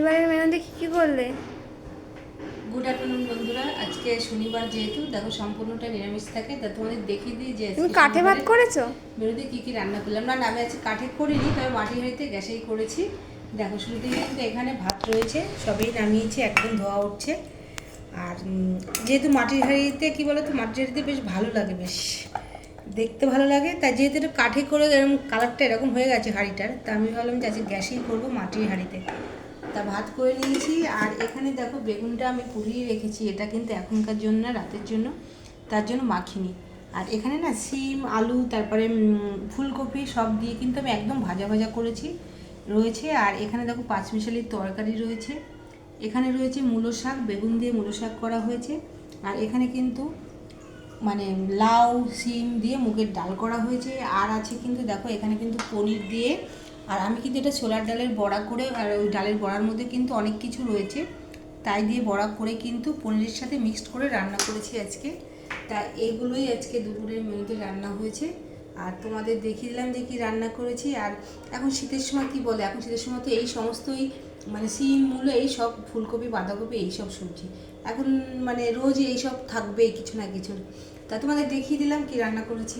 এবারের মেনুতে কি করলে? গুড আফটারনুন বন্ধুরা। আজকে শনিবার, যেহেতু দেখো সম্পূর্ণটা নিরামিষ থাকে, তা তোমাদের দেখিয়ে দিই যে তুমি আজকে কাঠে ভাত শনিবারের করেছো? মেনুতে কী কী রান্না করলাম। না না, আমি আজকে কাঠে করিনি, তবে মাটির হাঁড়িতে গ্যাসেই করেছি। দেখো শুরুতে কিন্তু এখানে ভাত রয়েছে, সবেই নামিয়েছি, একদম ধোয়া উঠছে। আর যেহেতু মাটির হাঁড়িতে কী বলো তো, মাটির হাঁড়িতে বেশ ভালো লাগে, বেশ দেখতে ভালো লাগে। তাই যেহেতু এটা কাঠে করে এরকম কালারটা এরকম হয়ে গেছে হাঁড়িটার, তা আমি ভাবলাম যে আজকে গ্যাসেই করবো, মাটির হাঁড়িতে। তা ভাত করে নিয়েছি। আর এখানে দেখো বেগুনটা আমি পুড়িয়ে রেখেছি, এটা কিন্তু এখনকার জন্য না, রাতের জন্য, তার জন্য মাখিনি। আর এখানে না সিম, আলু, তারপরে ফুলকপি সব দিয়ে কিন্তু আমি একদম ভাজা ভাজা করেছি রয়েছে। আর এখানে দেখো পাঁচমিশালির তরকারি রয়েছে, এখানে রয়েছে মূলো শাক, বেগুন দিয়ে মূলো শাক করা হয়েছে। আর এখানে কিন্তু মানে লাউ সিম দিয়ে মুগের ডাল করা হয়েছে। আর আছে কিন্তু দেখো এখানে কিন্তু পনির দিয়ে, আর আমি কিন্তু এটা ছোলার ডালের বড়া করে, আর ওই ডালের বড়ার মধ্যে কিন্তু অনেক কিছু রয়েছে, তাই দিয়ে বড়া করে কিন্তু পনিরের সাথে মিক্সড করে রান্না করেছি আজকে। তা এগুলোই আজকে দুপুরের মেনুতে রান্না হয়েছে। আর তোমাদের দেখিয়ে দিলাম যে কী রান্না করেছি। আর এখন শীতের সময় কি বলে, এখন শীতের সময় তো এই সমস্তই, মানে সিম মূলো এই সব, ফুলকপি বাঁধাকপি এই সব সবজি এখন মানে রোজ এই সব থাকবেই কিছু না কিছু। তা তোমাদের দেখিয়ে দিলাম কি রান্না করেছি।